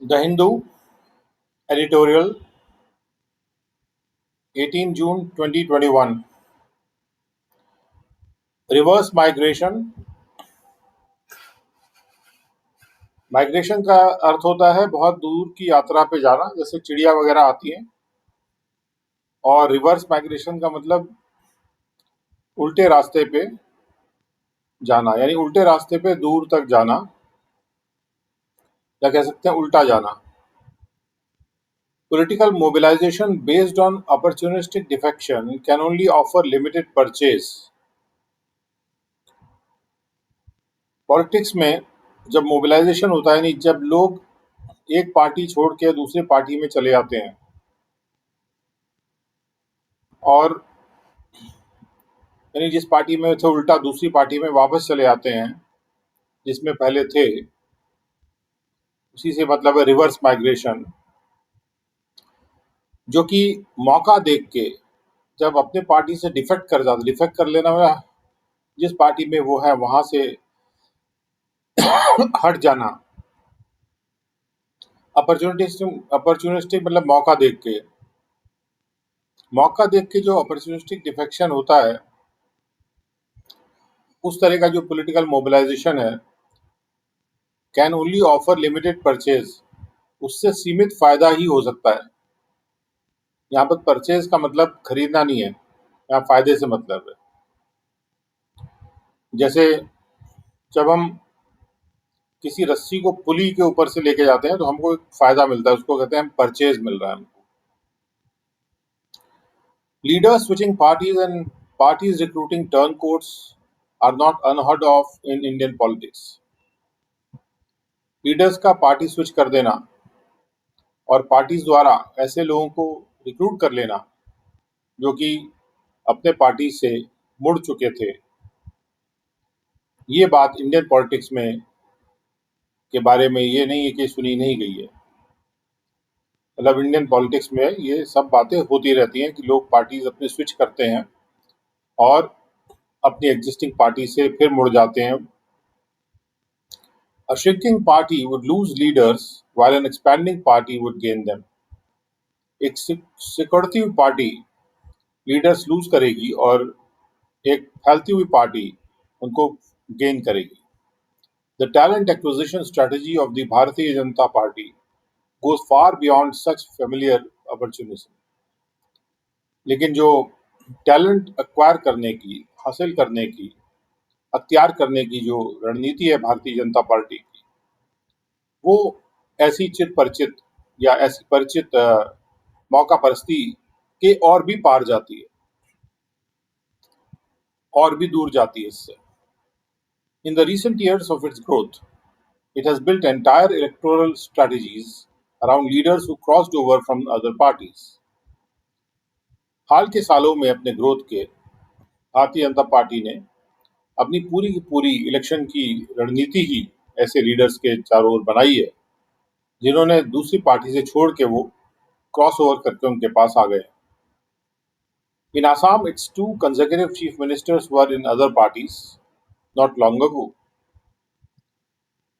The Hindu editorial 18 June 2021 reverse migration. Migration का अर्थ होता है बहुत दूर की यात्रा पे जाना, जैसे चिड़िया वगैरह आती हैं। और रिवर्स माइग्रेशन का मतलब उल्टे रास्ते पे जाना, यानी उल्टे रास्ते पे दूर तक जाना, या कह सकते हैं उल्टा जाना। Political mobilization based on opportunistic defection can only offer limited purchase. Politics में जब मोबिलाइजेशन होता है, यानी जब लोग एक पार्टी छोड़ के दूसरे पार्टी में चले जाते हैं और यानी जिस पार्टी में थे उल्टा दूसरी पार्टी में वापस चले जाते हैं जिसमें पहले थे, उसी से मतलब है रिवर्स माइग्रेशन। जो कि मौका देख के जब अपने पार्टी से डिफेक्ट कर लेना, जिस पार्टी में वो है वहां से हट जाना। अपॉर्चुनिस्टिक मतलब मौका देख के जो अपॉर्चुनिस्टिक डिफेक्शन होता है, उस तरह का जो पॉलिटिकल मोबिलाइजेशन है, can only offer limited purchase, उससे सीमित फायदा ही हो सकता है। यहाँ पर परचेज का मतलब खरीदना नहीं है, यहाँ फायदे से मतलब है। जैसे जब हम किसी रस्सी को पुली के ऊपर से लेके जाते हैं तो हमको एक फायदा मिलता है, उसको कहते हैं परचेज मिल रहा है हमको। Leaders switching parties and parties recruiting turncoats are not unheard of in Indian politics. Leaders का पार्टी स्विच कर देना और पार्टीज द्वारा ऐसे लोगों को रिक्रूट कर लेना जो कि अपने पार्टी से मुड़ चुके थे, ये बात इंडियन पॉलिटिक्स में के बारे में ये नहीं है कि सुनी नहीं गई है। मतलब इंडियन पॉलिटिक्स में ये सब बातें होती रहती हैं कि लोग पार्टीज अपने स्विच करते हैं और अपनी एग्जिस्टिंग पार्टी से फिर मुड़ जाते हैं। A shrinking party would lose leaders while an expanding party would gain them. एक सिकुड़ती हुई पार्टी लीडर्स लूज करेगी और एक फैलती हुई पार्टी उनको गेन करेगी। The talent acquisition strategy of the Bharatiya Janata Party goes far beyond such familiar opportunism. लेकिन जो टैलेंट एक्वायर करने की, हासिल करने की, अख्तियार करने की जो रणनीति है भारतीय जनता पार्टी की, वो ऐसी चित परिचित या ऐसी परिचित मौका परस्ती के और भी पार जाती है, और भी दूर जाती है इससे। In the recent years of its growth, it has built entire electoral strategies around leaders who crossed over from other parties. हाल के सालों में अपने ग्रोथ के भारतीय जनता पार्टी ने अपनी पूरी की पूरी इलेक्शन की रणनीति ही ऐसे लीडर्स के चारों ओर बनाई है जिन्होंने दूसरी पार्टी से छोड़ के वो क्रॉस ओवर करके उनके पास आ गए। In Assam, its two consecutive chief ministers were in other parties not long ago.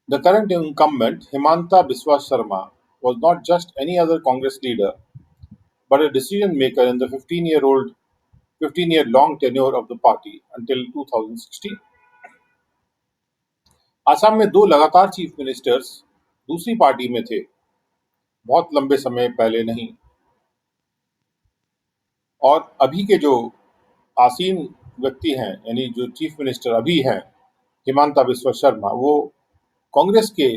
The current incumbent, Himanta Biswa Sharma, was not just any other Congress leader, but a decision maker in the 15-year long tenure of the party until 2016. Assam में दो लगातार chief ministers दूसरी party में थे, बहुत लंबे समय पहले नहीं। और अभी के जो आसीन व्यक्ति हैं, यानी जो चीफ मिनिस्टर अभी हैं, हिमांता बिस्वा शर्मा, वो कांग्रेस के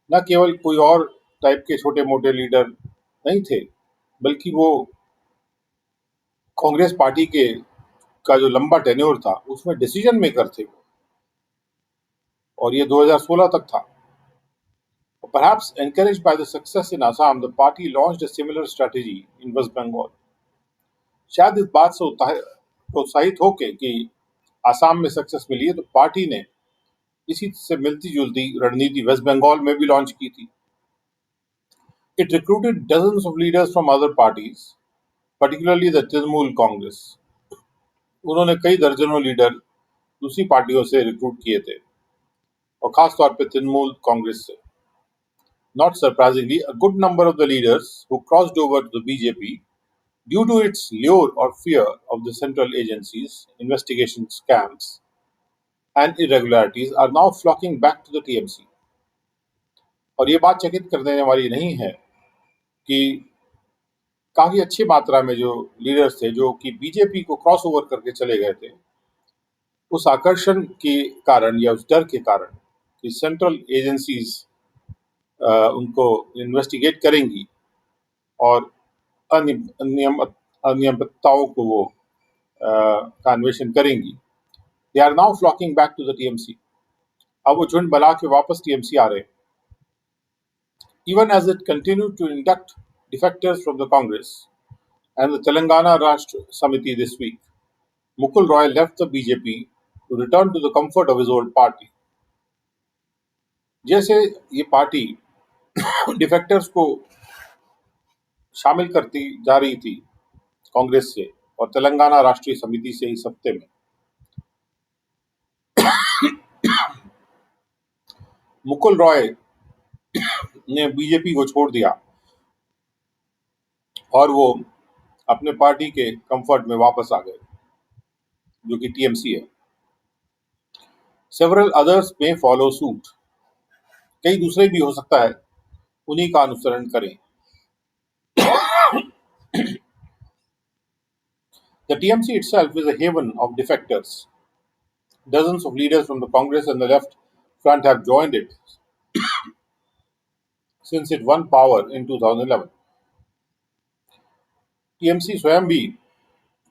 न केवल कोई और टाइप के छोटे मोटे लीडर नहीं थे, बल्कि वो कांग्रेस पार्टी के का जो लंबा टेन्योर था उसमें डिसीजन मेकर थे, और ये 2016 तक था। Perhaps encouraged by the success in Assam, the party launched a similar strategy in West Bengal. शायद इस बात से प्रोत्साहित होके कि आसाम में सक्सेस मिली है, तो पार्टी ने इसी से मिलती जुलती रणनीति वेस्ट बंगाल में भी लॉन्च की थी। It recruited dozens of leaders from other parties, particularly the Trinamool Congress. उन्होंने कई दर्जनों लीडर दूसरी पार्टियों से रिक्रूट किए थे, और खास तौर पे तृणमूल कांग्रेस से। Not surprisingly, a good number of the leaders who crossed over to the BJP due to its lure or fear of the central agencies, investigation scams, and irregularities are now flocking back to the TMC. और ये बात चकित कर देने वाली नहीं है कि काफी अच्छी मात्रा में जो लीडर्स थे जो कि बीजेपी को क्रॉस ओवर करके चले गए थे, उस आकर्षण के कारण या उस डर के कारण कि सेंट्रल एजेंसीज उनको इन्वेस्टिगेट करेंगी और अनियमितताओं को वो का अन्वेषण करेंगी, they are now flocking back to the TMC. अब वो झुंड बना के वापस टीएमसी आ रहे हैं। Even as it continued to induct defectors from the Congress and the Telangana Rashtra Samiti this week, Mukul Roy left the BJP to return to the comfort of his old party. जैसे ये party defectors को शामिल करती जा रही थी कांग्रेस से और तेलंगाना राष्ट्रीय समिति से इस हफ्ते में, मुकुल रॉय ने बीजेपी को छोड़ दिया और वो अपने पार्टी के कंफर्ट में वापस आ गए, जो कि टीएमसी है। सेवरल अदर्स में फॉलो सूट, कई दूसरे भी हो सकता है उन्हीं का अनुसरण करें। The TMC itself is a haven of defectors. Dozens of leaders from the Congress and the left front have joined it since it won power in 2011. TMC स्वयं भी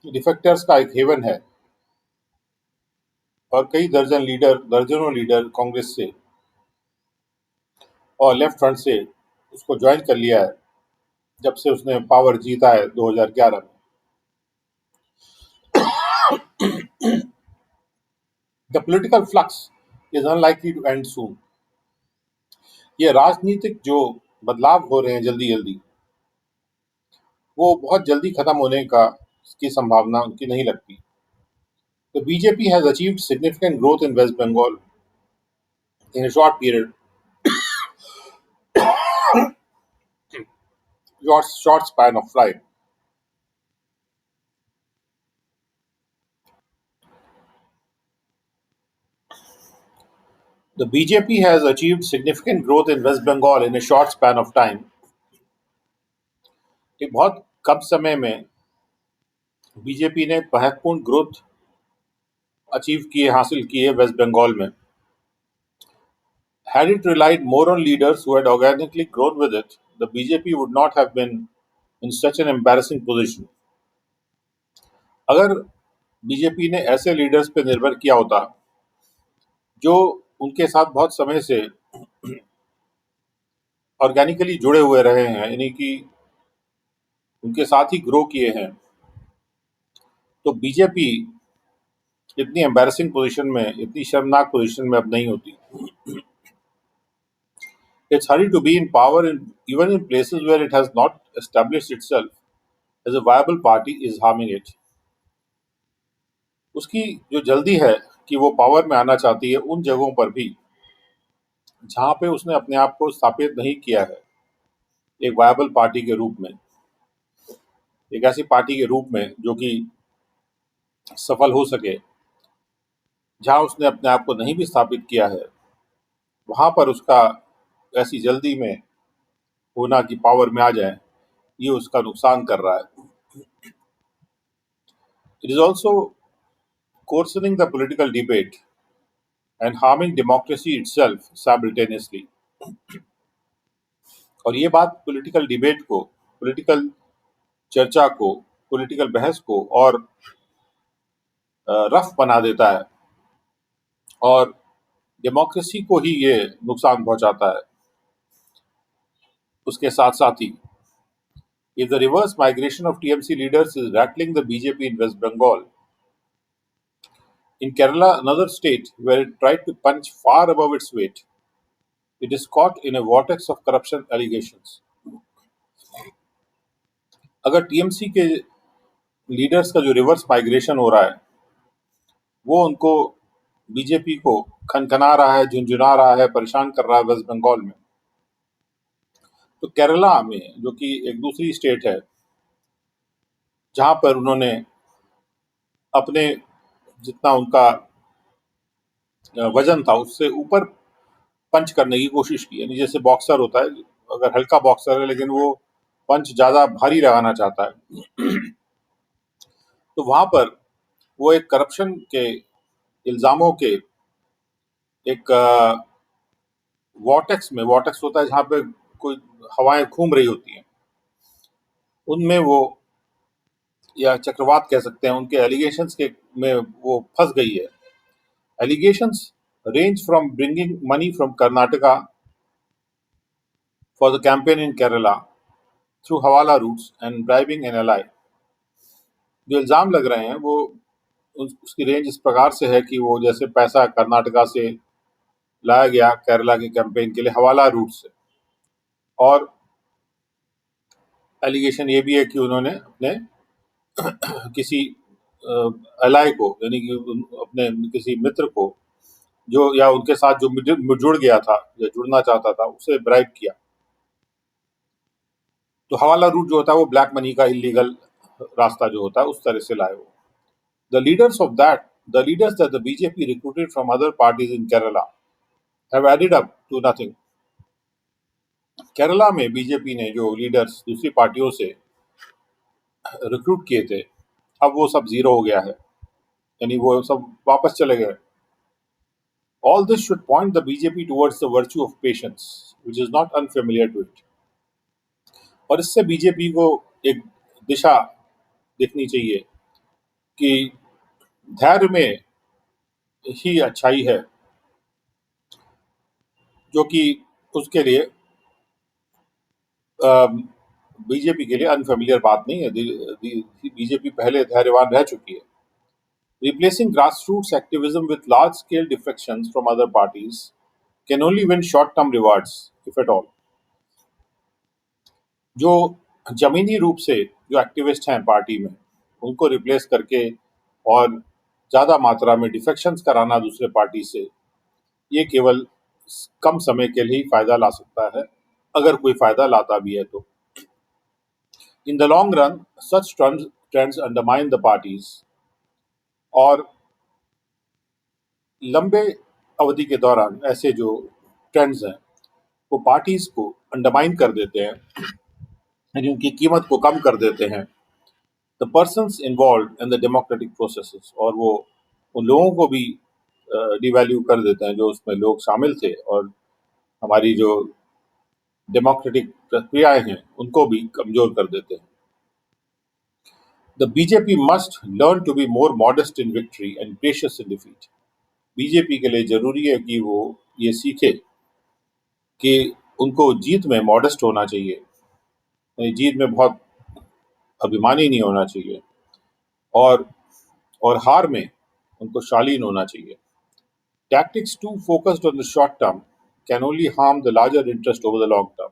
डिफेक्टर्स का एक हेवन है और कई दर्जनों लीडर कांग्रेस से और लेफ्ट फ्रंट से उसको ज्वाइन कर लिया है जब से उसने पावर जीता है 2011 में। The political flux is unlikely to end soon. ये राजनीतिक जो बदलाव हो रहे हैं जल्दी वो बहुत जल्दी खत्म होने की संभावना उनकी नहीं लगती। The BJP has achieved significant growth in West Bengal in a short span of time. The BJP has achieved significant growth in West Bengal in a short span of time. एक बहुत कम समय में बीजेपी ने महत्वपूर्ण growth हासिल की है waste Bengal में। Had it relied more on leaders who had organically grown with it, the BJP would not have been in such an embarrassing position. अगर बीजेपी ने ऐसे लीडर्स पे निर्भर किया होता जो उनके साथ बहुत समय से ऑर्गेनिकली जुड़े हुए रहे हैं, यानी कि उनके साथ ही ग्रो किए हैं, तो बीजेपी इतनी एम्बैरेसिंग पोजीशन में, इतनी शर्मनाक पोजीशन में अब नहीं होती। Its hurry to be in power, even in places where it has not established itself as a viable party, is harming it. उसकी जो जल्दी है कि वो पावर में आना चाहती है उन जगहों पर भी जहां पे उसने अपने आप को स्थापित नहीं किया है एक वायबल पार्टी के रूप में, एक ऐसी पार्टी के रूप में जो कि सफल हो सके, जहां उसने अपने आप को नहीं भी स्थापित किया है, वहां पर उसका ऐसी जल्दी में होना कि पावर में आ जाए, ये उसका नुकसान कर रहा है। It is also coarsening the political debate and harming democracy itself simultaneously. और ये बात पॉलिटिकल डिबेट को, पॉलिटिकल चर्चा को, पॉलिटिकल बहस को और रफ बना देता है और डेमोक्रेसी को ही ये नुकसान पहुंचाता है। उसके साथ साथ ही if the reverse migration of TMC leaders is rattling the BJP in West Bengal, in Kerala, another state where it tried to punch far above its weight, it is caught in a vortex of corruption allegations. अगर TMC के leaders का जो reverse migration हो रहा है वो उनको BJP को खनखना रहा है, झुंझुना रहा है, परेशान कर रहा है वेस्ट बंगाल में, तो केरला में, जो कि एक दूसरी स्टेट है, जहाँ पर उन्होंने अपने जितना उनका वजन था उससे ऊपर पंच करने की कोशिश की। यानी जैसे बॉक्सर होता है, अगर हल्का बॉक्सर है लेकिन वो पंच ज्यादा भारी लगाना चाहता है, तो वहां पर वो एक करप्शन के इल्जामों के एक वॉटेक्स होता है जहाँ पे कोई हवाएं घूम रही होती हैं, उनमें वो, या चक्रवात कह सकते हैं, उनके एलिगेशंस के में वो फंस गई है। Allegations range from bringing money from Karnataka for the campaign in Kerala through hawala routes and bribing an ally। जो इल्जाम लग रहे हैं वो उसकी रेंज इस प्रकार से है कि वो जैसे पैसा कर्नाटका से लाया गया केरला के कैंपेन के लिए हवाला रूट से, और एलिगेशन ये भी है कि उन्होंने अपने किसी एलाई को, यानी कि अपने किसी मित्र को, जो या उनके साथ जो जुड़ गया था या जुड़ना चाहता था, उसे ब्राइब किया। तो हवाला रूट जो होता है वो ब्लैक मनी का इलीगल रास्ता जो होता है उस तरह से लाए वो। The leaders that the BJP recruited from other parties in Kerala have added up to nothing. Kerala में बीजेपी ने जो लीडर्स दूसरी पार्टियों से रिक्रूट किए थे, अब वो सब जीरो हो गया है, यानी वो सब वापस चले गए। All this should point the BJP towards the virtue of patience, which is not unfamiliar to it। और इससे बीजेपी को एक दिशा देखनी चाहिए कि धैर्य में ही अच्छाई है, जो कि उसके लिए बीजेपी के लिए अनफेमिलियर बात नहीं है। बीजेपी पहले धैर्यवान रह चुकी है। Replacing grassroots activism with large-scale defections from other parties can only win short-term rewards, if at all। जो जमीनी रूप से जो एक्टिविस्ट हैं पार्टी में, उनको रिप्लेस करके और ज़्यादा मात्रा में डिफेक्शंस कराना दूसरे पार्टी से, ये केवल कम समय के लिए ही फायदा ला सकता है, अगर कोई फायदा लाता भी है तो। In the long run such trends undermine the parties, और लंबे अवधि के दौरान ऐसे जो ट्रेंड्स हैं वो पार्टीज को अंडरमाइन कर देते हैं, यानी उनकी कीमत को कम कर देते हैं। The persons involve in the democratic processes, और वो उन लोगों को भी डिवैल्यू कर देते हैं जो उसमें लोग शामिल थे, और हमारी जो डेमोक्रेटिक प्रक्रियाएं हैं उनको भी कमजोर कर देते हैं। The BJP must learn to be more modest in victory and gracious in defeat. BJP के लिए जरूरी है कि वो ये सीखे कि उनको जीत में मॉडेस्ट होना चाहिए, यानी जीत में बहुत अभिमानी नहीं होना चाहिए, और हार में उनको शालीन होना चाहिए। Tactics too focused on the short term can only harm the larger interest over the long term।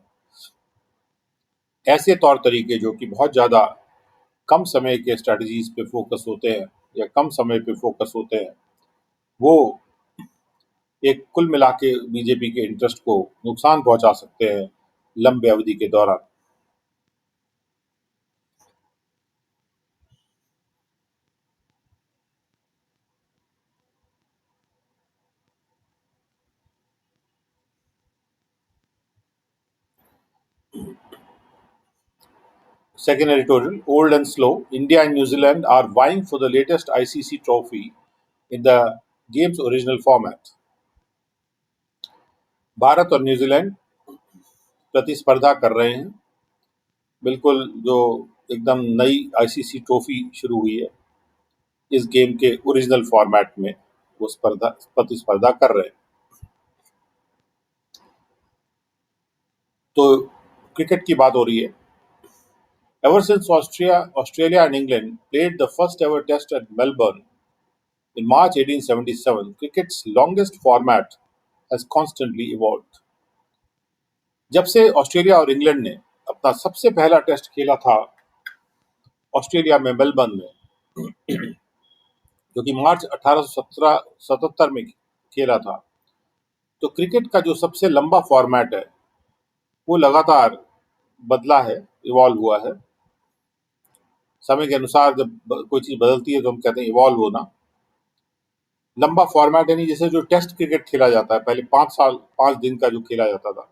ऐसे तौर तरीके जो कि बहुत ज़्यादा कम समय के स्ट्रेटजीज पे फोकस होते हैं या कम समय पे फोकस होते हैं, वो एक कुल मिला के बीजेपी के इंटरेस्ट को नुकसान पहुंचा सकते हैं लंबे अवधि के दौरान। Second editorial, old and slow, India and New Zealand are vying for the latest ICC trophy in the game's original format। Bharat और न्यूजीलैंड प्रतिस्पर्धा कर रहे हैं, बिल्कुल जो एकदम नई आईसीसी ट्रॉफी शुरू हुई है इस गेम के ओरिजिनल फॉर्मेट में, वो प्रतिस्पर्धा कर रहे हैं। तो क्रिकेट की बात हो रही है। Ever since Australia and England played the first ever test at Melbourne in March 1877, cricket's longest format has constantly evolved। जब से ऑस्ट्रेलिया और इंग्लैंड ने अपना सबसे पहला टेस्ट खेला था ऑस्ट्रेलिया में मेलबर्न में, जो कि मार्च 1877 में खेला था, तो क्रिकेट का जो सबसे लंबा फॉर्मेट है वो लगातार बदला है, इवॉल्व हुआ है। समय के अनुसार जब कोई चीज बदलती है तो हम कहते हैं इवॉल्व होना। लंबा फॉर्मेट यानी जैसे जो टेस्ट क्रिकेट खेला जाता है, पहले 5 दिन का जो खेला जाता था,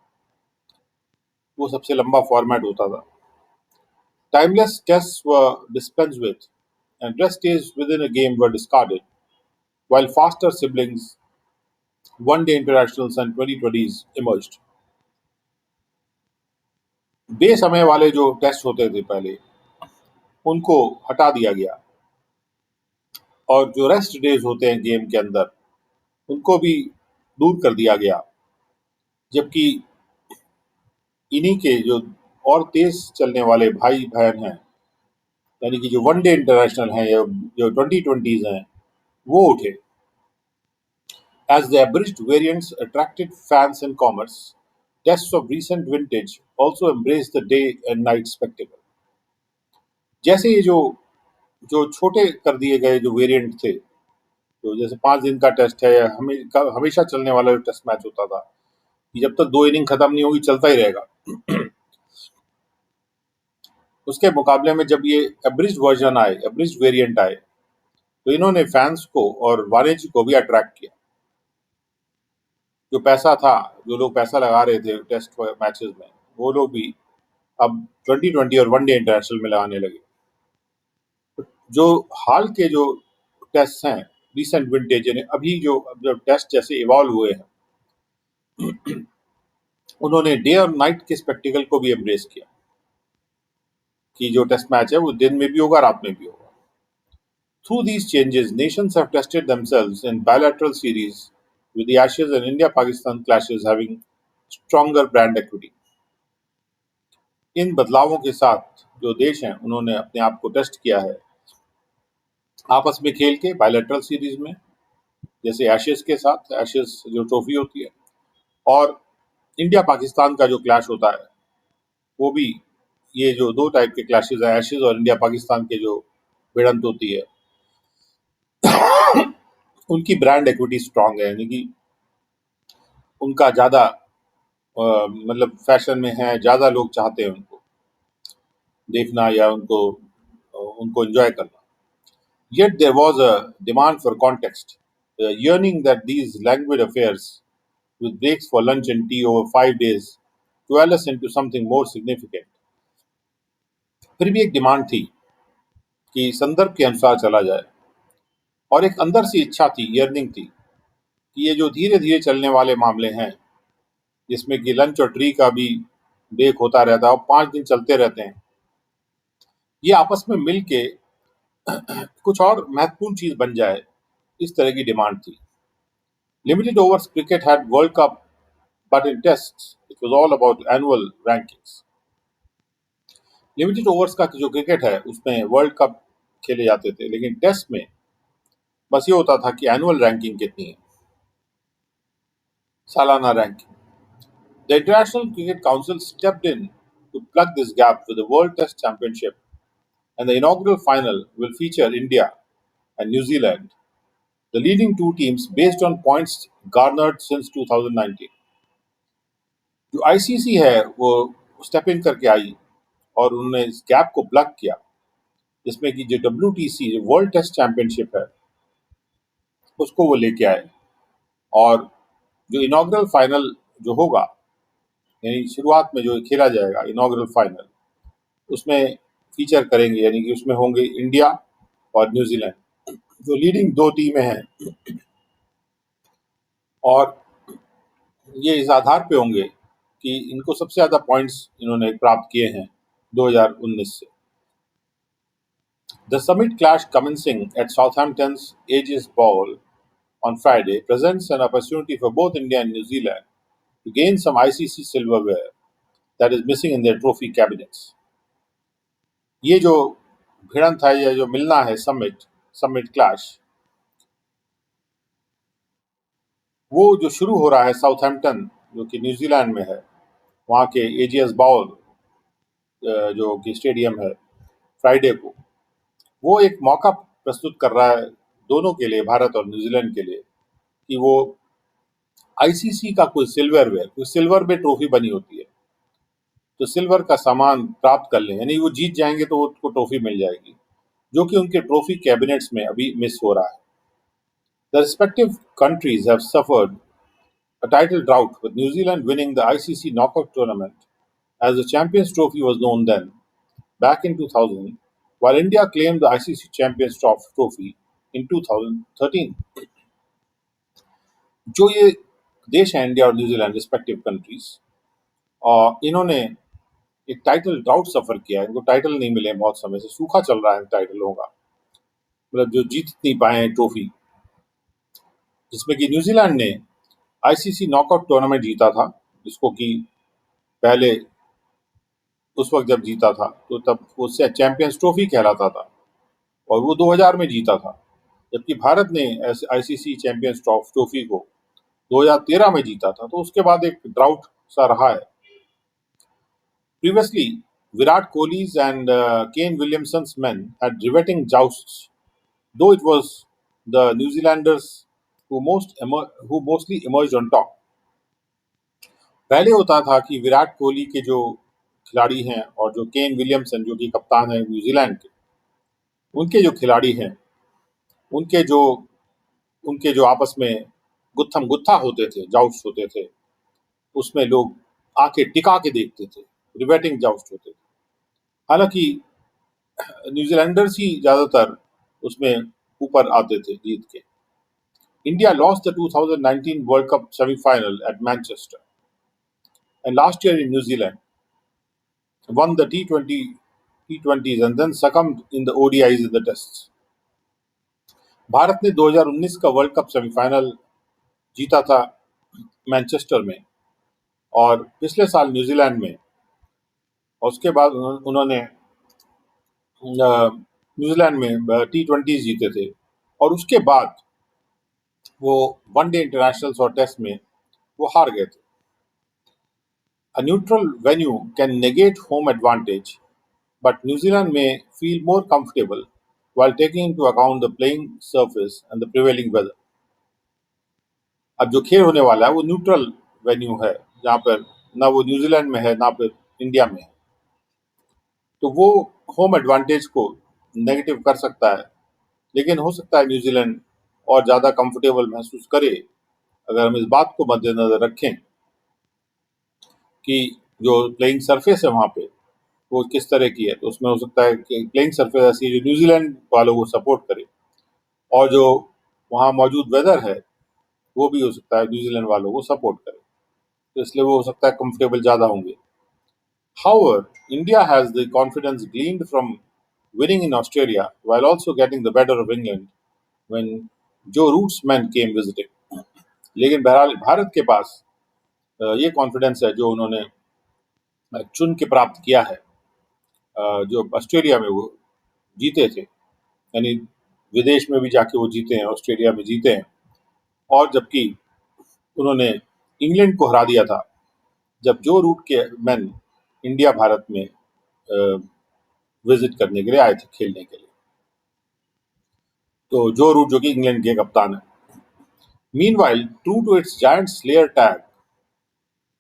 वो सबसे लंबा फॉर्मेट होता था। Timeless tests were dispensed with, and rest days within a game were discarded, while faster siblings, one-day internationals and 2020s emerged. बेसमय वाले जो टेस्ट होते थे पहले, उनको हटा दिया गया, और जो रेस्ट डेज होते हैं गेम के अंदर, उनको भी दूर कर दिया गया। जबकि इन्हीं के जो और तेज चलने वाले भाई बहन हैं, यानी कि जो वनडे इंटरनेशनल हैं या जो 2020s हैं, वो उठे। As the abridged variants attracted fans and commerce, tests of recent vintage also embraced the day and night spectacle. जैसे ये जो जो छोटे कर दिए गए जो वेरिएंट थे, तो जैसे 5 दिन का टेस्ट है, या हमेशा चलने वाला जो टेस्ट मैच होता था कि जब तक 2 इनिंग खत्म नहीं होगी चलता ही रहेगा। उसके मुकाबले में जब ये एब्रिज वर्जन आए, एब्रिज वेरिएंट आए, तो इन्होंने फैंस को और वाणिज्य को भी अट्रैक्ट किया। जो पैसा था, जो लोग पैसा लगा रहे थे टेस्ट मैचेस में, वो लोग भी अब 2020 और वनडे इंटरनेशनल में लगाने लगे। जो हाल के जो टेस्ट हैं, रिसेंट विंटेज, यानी अभी जो टेस्ट जैसे इवॉल्व हुए हैं, उन्होंने डे और नाइट के स्पेक्टिकल को भी एम्ब्रेस किया कि जो टेस्ट मैच है वो दिन में भी होगा, रात में भी होगा। Through these changes, nations have tested themselves in bilateral series, with the Ashes and India-Pakistan clashes having stronger brand equity. इन बदलावों के साथ जो देश हैं, उन्होंने अपने आप को टेस्ट किया है आपस में खेल के बायलैटरल सीरीज में, जैसे एशेज के साथ, एशेज जो ट्रॉफी होती है, और इंडिया पाकिस्तान का जो क्लैश होता है, वो भी, ये जो दो टाइप के क्लैशेज हैं, एशेज और इंडिया पाकिस्तान के जो भिड़ंत होती है, उनकी ब्रांड इक्विटी स्ट्रांग है, यानी कि उनका ज्यादा मतलब फैशन में है, ज्यादा लोग चाहते हैं उनको देखना या उनको एंजॉय करना। Yet there was a demand for context, a yearning that these languid affairs, with breaks for lunch and tea over 5 days, coalesce into something more significant. फिर भी एक डिमांड थी कि संदर्भ के अनुसार चला जाए, और एक अंदर से इच्छा थी, यर्निंग थी, कि ये जो धीरे धीरे चलने वाले मामले हैं, जिसमें कि लंच और ट्री का भी ब्रेक होता रहता है और 5 दिन चलते रहते हैं, ये आपस में मिल के कुछ और महत्वपूर्ण चीज बन जाए, इस तरह की डिमांड थी। Limited overs cricket had World Cup, but in tests, it was all about annual rankings. Limited overs का जो क्रिकेट है, उसमें वर्ल्ड कप खेले जाते थे, लेकिन टेस्ट में बस ये होता था कि एनुअल रैंकिंग कितनी है, सालाना ranking. The International Cricket Council stepped in to plug this gap with the World Test Championship, and the inaugural final will feature India and New Zealand, the leading two teams based on points garnered since 2019. जो ICC है वो step in करके आई और उन्होंने इस gap को plug किया, जिसमें कि जो WTC वर्ल्ड टेस्ट चैंपियनशिप है, उसको वो लेके आए, और जो इनॉग्रल फाइनल जो होगा, यानी शुरुआत में जो खेला जाएगा इनॉग्रल फाइनल, उसमें फीचर करेंगे, यानी कि उसमें होंगे इंडिया और न्यूजीलैंड, जो लीडिंग दो टीमें हैं, और ये इस आधार पे होंगे कि इनको सबसे ज्यादा पॉइंट्स इन्होंने प्राप्त किए हैं 2019 से। The summit clash commencing at Southampton's Aegis Bowl on Friday presents an opportunity for both India and New Zealand to gain some ICC silverware that is missing in their trophy cabinets. ये जो भिड़ंत है या जो मिलना है, summit clash, वो जो शुरू हो रहा है साउथहैम्पटन, जो कि न्यूजीलैंड में है, वहाँ के एजीएस बाउल जो कि स्टेडियम है, फ्राइडे को, वो एक मौका प्रस्तुत कर रहा है दोनों के लिए, भारत और न्यूजीलैंड के लिए, कि वो आईसीसी का कोई सिल्वर में ट्रॉफी बनी होती है, तो सिल्वर का सामान प्राप्त कर लें, यानी वो जीत जाएंगे तो उनको ट्रॉफी मिल जाएगी, जो कि उनके ट्रॉफी कैबिनेट्स में अभी मिस हो रहा है। The respective countries have suffered a title drought, with New Zealand winning the ICC knockout tournament, as the Champions Trophy was known then, back in 2000, while India claimed the ICC Champions Trophy in 2013. जो ये देश हैं India और New Zealand respective countries, और इन्होंने एक title drought सफर किया है, इनको टाइटल नहीं मिले हैं, बहुत समय से सूखा चल रहा है टाइटलों का, मतलब जो जीत नहीं पाए हैं ट्रॉफी, जिसमें कि न्यूजीलैंड ने आईसीसी नॉकआउट टूर्नामेंट जीता था, जिसको कि पहले उस वक्त जब जीता था तो तब उससे चैंपियंस ट्रॉफी कहलाता था, और वो 2000 में जीता था, जबकि भारत ने आईसीसी चैंपियंस ट्रॉफी को 2013 में जीता था। तो उसके बाद एक ड्राउट सा रहा है। Previously Virat Kohli's and Kane Williamson's men had riveting jousts, though it was the New Zealanders who mostly emerged on top. पहले होता था कि विराट कोहली के जो खिलाड़ी हैं और जो केन विलियमसन जो कि कप्तान है न्यूजीलैंड के, उनके जो खिलाड़ी हैं, उनके जो उनके जो आपस में गुत्थम गुत्था होते थे, जाउस्ट होते थे, उसमें लोग आके टिका के देखते थे, रिवेटिंग जाउस्ट होते थे। हालांकि न्यूजीलैंडर्स ही ज्यादातर उसमें ऊपर आते थे जीत के। India lost the 2019 world cup semifinal at Manchester, and last year in New Zealand won the T20s and then succumbed in the ODIs in the tests. Bharat ने 2019 का वर्ल्ड कप सेमीफाइनल जीता था मैनचेस्टर में, और पिछले साल न्यूजीलैंड में, और उसके बाद उन्होंने न्यूजीलैंड में T20 जीते थे, और उसके बाद वो वनडे इंटरनेशनल्स और टेस्ट में वो हार गए थे। A neutral venue can negate home advantage, but New Zealand may feel more comfortable while taking into account the playing surface and the prevailing weather. अब जो खेल होने वाला है वो न्यूट्रल वेन्यू है, जहाँ पर ना वो न्यूजीलैंड में है ना फिर इंडिया में है, तो वो होम एडवांटेज को नेगेटिव कर सकता है, लेकिन हो सकता है न्यूजीलैंड और ज़्यादा कंफर्टेबल महसूस करे अगर हम इस बात को मद्देनजर रखें कि जो प्लेइंग सरफेस है वहाँ पे वो किस तरह की है। तो उसमें हो सकता है कि प्लेइंग सरफेस ऐसी जो न्यूजीलैंड वालों को सपोर्ट करे, और जो वहाँ मौजूद वेदर है वो भी हो सकता है न्यूजीलैंड वालों को सपोर्ट करे, तो इसलिए वो हो सकता है कंफर्टेबल ज़्यादा होंगे। However, India has the confidence gleaned from winning in Australia while also getting the better of England when Joe Root's men came visiting. लेकिन बहरहाल भारत के पास ये कॉन्फिडेंस है जो उन्होंने चुन के प्राप्त किया है, जो ऑस्ट्रेलिया में वो जीते थे, यानी विदेश में भी जाके वो जीते हैं, ऑस्ट्रेलिया में जीते हैं, और जबकि उन्होंने इंग्लैंड को हरा दिया था जब जो रूट के मैन इंडिया भारत में विजिट करने के लिए आए थे, खेलने के लिए। तो जो रूट जो कि इंग्लैंड के कप्तान है। Meanwhile, true to its giant slayer tag,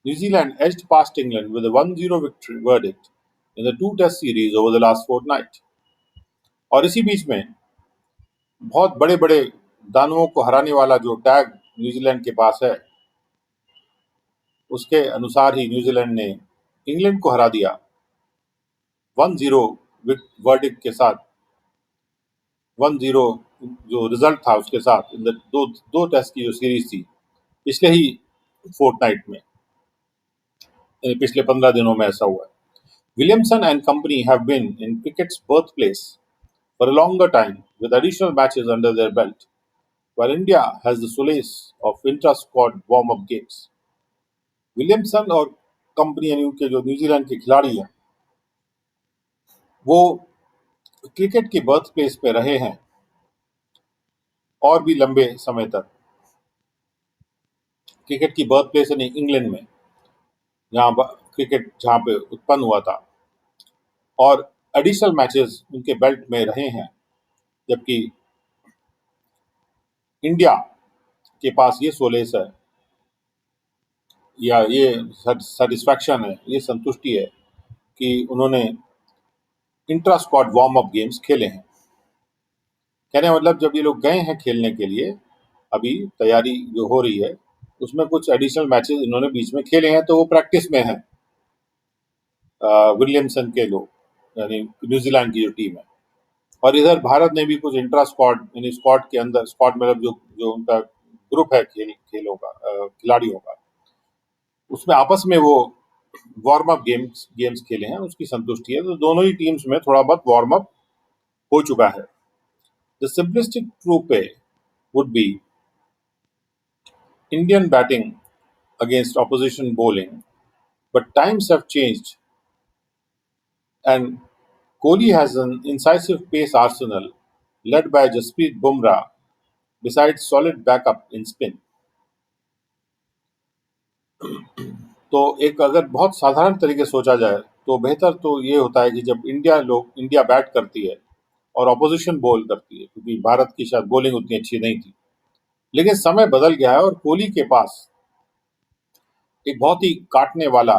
New Zealand edged past England with a 1-0 victory verdict in the two-test series over the last fortnight. और इसी बीच में बहुत बड़े बड़े दानवों को हराने वाला जो टैग न्यूजीलैंड के पास है, उसके अनुसार ही न्यूजीलैंड ने इंग्लैंड को हरा दिया 1-0 वर्डिक्ट के साथ, 1-0 जो रिजल्ट था उसके साथ इन दो टेस्ट की जो सीरीज थी पिछले ही फोर्टनाइट में, पिछले 15 दिनों में ऐसा हुआ है। Williamson and company have been in cricket's birthplace for a longer time with additional matches under their belt, while India has the solace of intra-squad warm-up games. Williamson और कंपनी यानी उनके जो न्यूजीलैंड के खिलाड़ी हैं वो क्रिकेट की birth place पे रहे हैं और भी लंबे समय तक। क्रिकेट की बर्थ प्लेस यानी इंग्लैंड में, जहाँ पे उत्पन्न हुआ था, और एडिशनल मैचेस उनके बेल्ट में रहे हैं, जबकि इंडिया के पास ये सोलेस है या ये सेटिस्फैक्शन है, ये संतुष्टि है कि उन्होंने intra squad warm up games खेले हैं। कहने का मतलब जब ये लोग गए हैं खेलने के लिए, अभी तैयारी जो हो रही है उसमें कुछ एडिशनल मैचेस इन्होंने बीच में खेले हैं, तो वो प्रैक्टिस में है विलियमसन के लोग, यानी न्यूजीलैंड की जो टीम है। और इधर भारत ने भी कुछ इंट्रा स्क्वाड, यानी स्क्वाड के अंदर, स्क्वाड मतलब जो जो उनका ग्रुप है खेलों का, खिलाड़ियों का, उसमें आपस में वो वार्म अप गेम्स गेम्स खेले हैं, उसकी संतुष्टि है। तो दोनों ही टीम्स में थोड़ा बहुत वार्म अप हो चुका है। द सिंपलिस्टिक ट्रू पे would be Indian batting against opposition bowling, but times have changed, and Kohli has an incisive pace arsenal led by Jasprit Bumrah, besides solid backup in spin. तो एक अगर बहुत साधारण तरीके से सोचा जाए तो बेहतर तो ये होता है कि जब इंडिया बैट करती है और ऑपोजिशन बॉल करती है, क्योंकि भारत की शायद बॉलिंग उतनी अच्छी नहीं थी। लेकिन समय बदल गया है और कोहली के पास एक बहुत ही काटने वाला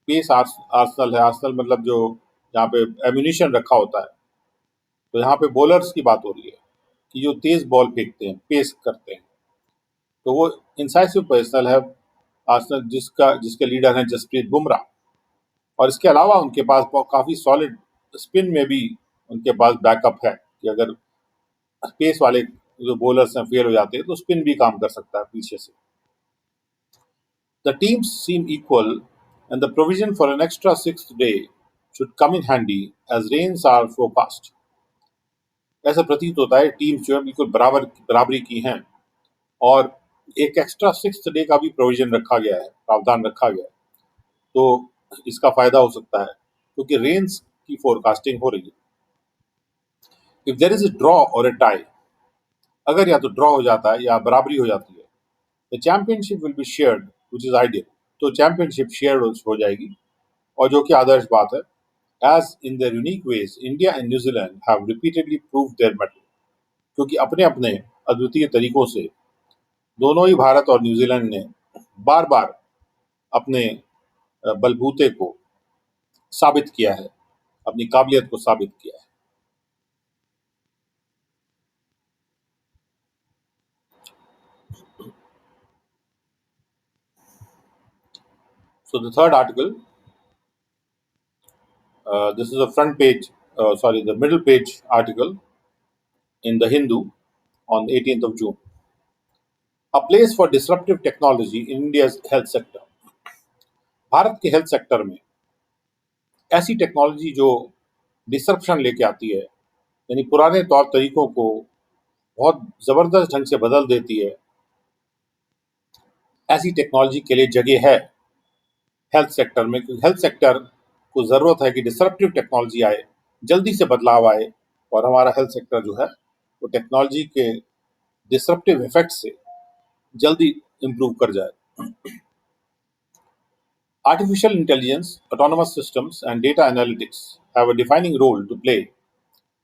पेस आर्सनल है। आर्सनल मतलब जो जहाँ पे एम्यूनिशन रखा होता है। तो यहाँ पे बॉलर्स की बात हो रही है कि जो तेज बॉल फेंकते हैं, पेस करते हैं, तो वो इंसाइसिव पर्सनल है आर्सनल, जिसके लीडर हैं जसप्रीत बुमराह। और इसके अलावा उनके पास काफी सॉलिड स्पिन में भी उनके पास बैकअप है कि अगर पेस वाले जो बॉलर्स हैं फेल हो जाते हैं तो स्पिन भी काम कर सकता है पीछे से। The teams seem equal and the provision for an extra sixth day should come in handy as rains are forecast. ऐसा प्रतीत होता है टीम्स जो है बिल्कुल बराबरी की हैं, और एक एक्स्ट्रा सिक्स्थ डे का भी प्रोविजन रखा गया है, प्रावधान रखा गया है। तो इसका फायदा हो सकता है क्योंकि रेन्स की फोरकास्टिंग हो रही है। If there is a draw और अ टाई, अगर या तो ड्रॉ हो जाता है या बराबरी हो जाती है, the championship will be shared which is ideal. तो चैंपियनशिप शेयर हो जाएगी, और जो कि आदर्श बात है। As in their unique ways India and New Zealand have repeatedly proved their mettle, क्योंकि अपने अपने अद्वितीय तरीकों से दोनों ही भारत और न्यूजीलैंड ने बार बार अपने बलबूते को साबित किया है, अपनी काबिलियत को साबित किया है। So the third article, this is a front page, the middle page article in the Hindu on 18th of June. A place for disruptive technology in India's health sector. Bharat के हेल्थ सेक्टर में ऐसी technology जो disruption लेके आती है, यानी पुराने तौर तरीकों को बहुत जबरदस्त ढंग से बदल देती है, ऐसी टेक्नोलॉजी के लिए जगह है हेल्थ सेक्टर में। क्योंकि हेल्थ सेक्टर को जरूरत है कि डिसरप्टिव टेक्नोलॉजी आए, जल्दी से बदलाव आए, और हमारा हेल्थ सेक्टर जो है वो टेक्नोलॉजी के डिसरप्टिव इफेक्ट से जल्दी इंप्रूव कर जाए। Artificial intelligence, autonomous systems and data analytics have a defining role to play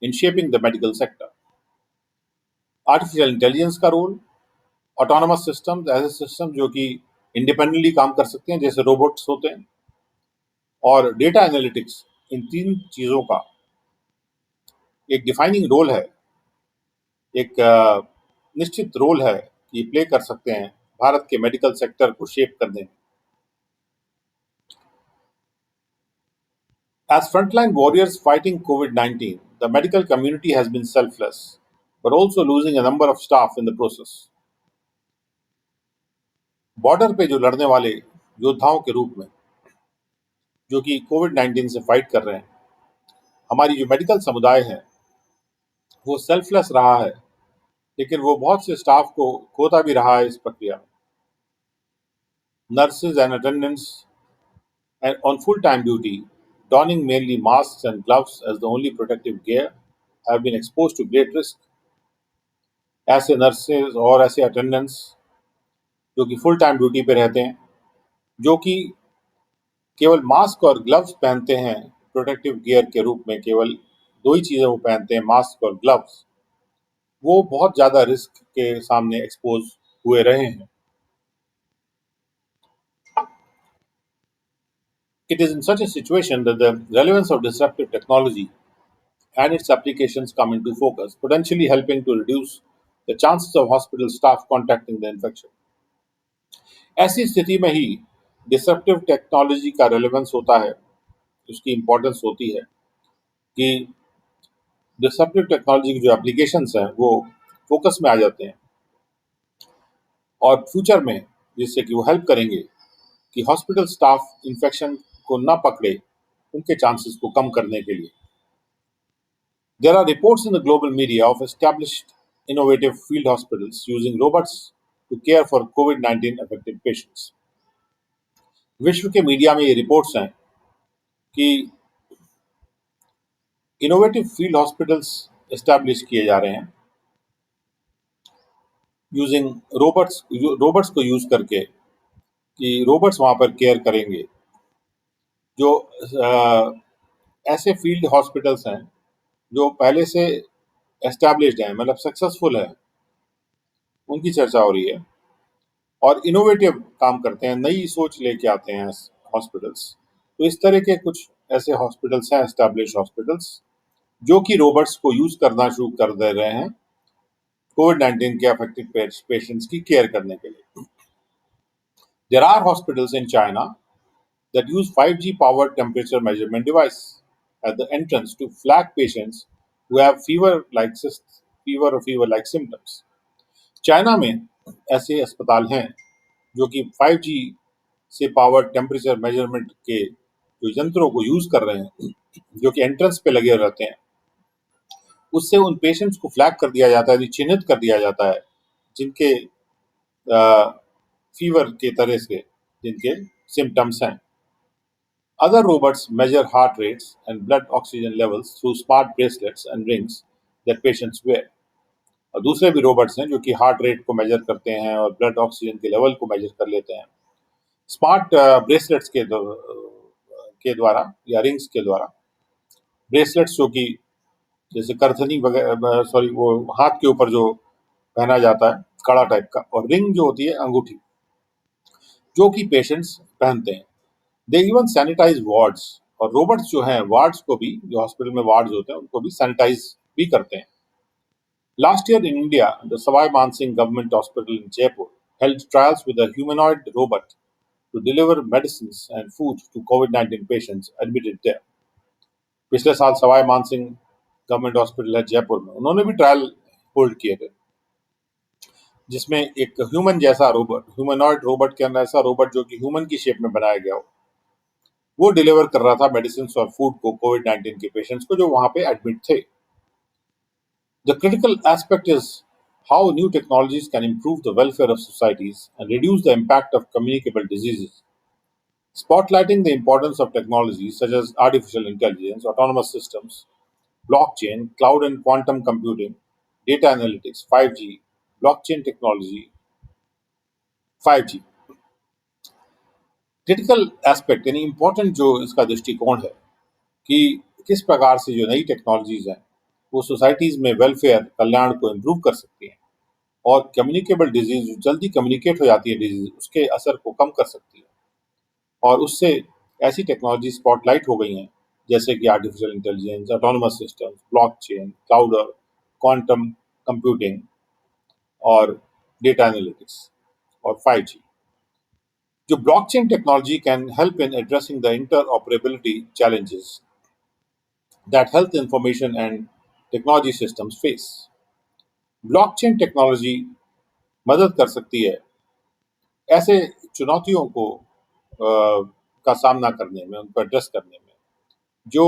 in shaping the medical sector. Artificial intelligence का रोल, ऑटोनोमस सिस्टम्स ऐसे सिस्टम जो कि इंडिपेंडेंटली काम कर सकते हैं जैसे रोबोट्स होते हैं, और डेटा एनालिटिक्स, इन तीन चीजों का एक डिफाइनिंग रोल है, एक निश्चित रोल है कि प्ले कर सकते हैं भारत के मेडिकल सेक्टर को शेप करने में। As frontline warriors fighting COVID-19, the medical community has been selfless, but also losing a number of staff in the process. Border पे जो लड़ने वाले योद्धाओं के रूप में, जो कि कोविड-19 से फाइट कर रहे हैं, हमारी जो मेडिकल समुदाय है वो सेल्फलेस रहा है, लेकिन वो बहुत से स्टाफ को खोता भी रहा है इस प्रक्रिया में। Nurses and attendants and on full-time duty, donning mainly masks and gloves as the only protective gear, have been exposed to great risk. ऐसे नर्सेज और ऐसे अटेंडेंट्स जो कि फुल टाइम ड्यूटी पे रहते हैं, जो कि केवल मास्क और ग्लव्स पहनते हैं प्रोटेक्टिव गियर के रूप में, केवल दो ही चीज़ें वो पहनते हैं, मास्क और ग्लव्स, वो बहुत ज़्यादा रिस्क के सामने एक्सपोज हुए रहे हैं। It is in such a situation that the relevance of disruptive technology and its applications come into focus, potentially helping to reduce the chances of hospital staff contacting the infection. ऐसी स्थिति में ही disruptive technology का relevance होता है, उसकी importance होती है कि डिसरप्टिव टेक्नोलॉजी की जो एप्लीकेशंस हैं वो फोकस में आ जाते हैं और फ्यूचर में जिससे कि वो हेल्प करेंगे कि हॉस्पिटल स्टाफ इन्फेक्शन को ना पकड़े, उनके चांसेस को कम करने के लिए। There are reports in the global media of established innovative field hospitals using robots to care for कोविड-19 अफेक्टेड पेशेंट्स। विश्व के मीडिया में ये रिपोर्ट्स हैं कि इनोवेटिव फील्ड हॉस्पिटल्स एस्टैब्लिश किए जा रहे हैं यूजिंग रोबोट्स को यूज करके, कि रोबोट्स वहां पर केयर करेंगे। जो ऐसे फील्ड हॉस्पिटल्स हैं जो पहले से एस्टैब्लिश्ड हैं, मतलब सक्सेसफुल है, उनकी चर्चा हो रही है और इनोवेटिव काम करते हैं, नई सोच लेके आते हैं हॉस्पिटल्स। तो इस तरह के कुछ ऐसे हॉस्पिटल्स हैं, एस्टैब्लिश हॉस्पिटल्स, जो कि रोबोट्स को यूज करना शुरू कर दे रहे हैं कोविड-19 के अफेक्टेड पेशेंट्स की केयर करने के लिए। There are hospitals in China that use 5G powered temperature measurement device at the entrance to flag patients who have fever like symptoms. China में ऐसे अस्पताल हैं जो कि 5G से पावर्ड टेम्परेचर मेजरमेंट के जो यंत्रों को यूज कर रहे हैं, जो कि एंट्रेंस पे लगे रहते हैं। उससे उन पेशेंट्स को फ्लैग कर दिया जाता है, चिन्हित कर दिया जाता है, जिनके फीवर के तरह से जिनके सिम्टम्स हैं। Other robots measure heart rates and blood oxygen levels through smart bracelets and rings that patients wear. और दूसरे भी रोबोट्स हैं जो कि हार्ट रेट को मेजर करते हैं और ब्लड ऑक्सीजन के लेवल को मेजर कर लेते हैं स्मार्ट ब्रेसलेट्स के द्वारा या रिंग्स के द्वारा। ब्रेसलेट्स जो कि जैसे करधनी वगैरह, सॉरी, वो हाथ के ऊपर जो पहना जाता है कड़ा टाइप का, और रिंग जो होती है अंगूठी, जो कि पेशेंट्स पहनते हैं। दे इवन सैनिटाइज वार्ड्स, और रोबोट्स जो हैं वार्ड्स को भी, जो हॉस्पिटल में वार्ड्स होते हैं उनको भी सैनिटाइज भी करते हैं। Last year in India the Sawai Mansingh government hospital in Jaipur held trials with a humanoid robot to deliver medicines and food to कोविड-19 पेशेंट्स एडमिटेड देयर। पिछले साल सवाई मानसिंह गवर्नमेंट हॉस्पिटल है जयपुर में, उन्होंने भी ट्रायल होल्ड किए थे जिसमें एक ह्यूमन जैसा रोबोट, ह्यूमनॉइड रोबोट के अंदर ऐसा रोबोट जो कि ह्यूमन की शेप में बनाया गया हो, वो डिलीवर कर रहा था मेडिसिन और फूड को कोविड-19 के पेशेंट्स को जो वहां पे एडमिट थे। The critical aspect is how new technologies can improve the welfare of societies and reduce the impact of communicable diseases. Spotlighting the importance of technologies such as artificial intelligence, autonomous systems, blockchain, cloud and quantum computing, data analytics, 5G, blockchain technology, 5G. Critical aspect यानी important जो इसका दृष्टिकोण है कि किस प्रकार से जो नई टेक्नोलॉजीज हैं वो सोसाइटीज में वेलफेयर, कल्याण को इम्प्रूव कर सकती हैं और कम्युनिकेबल डिजीज, जल्दी कम्युनिकेट हो जाती है डिजीज, उसके असर को कम कर सकती है। और उससे ऐसी टेक्नोलॉजी स्पॉटलाइट हो गई हैं जैसे कि artificial intelligence, autonomous systems, blockchain, cloud और क्वांटम कंप्यूटिंग और डेटा एनालिटिक्स और 5G. जो blockchain technology can help in addressing the interoperability challenges that health information and technology systems face. Blockchain technology मदद कर सकती है ऐसे चुनौतियों को का सामना करने में, उनको एड्रेस करने में, जो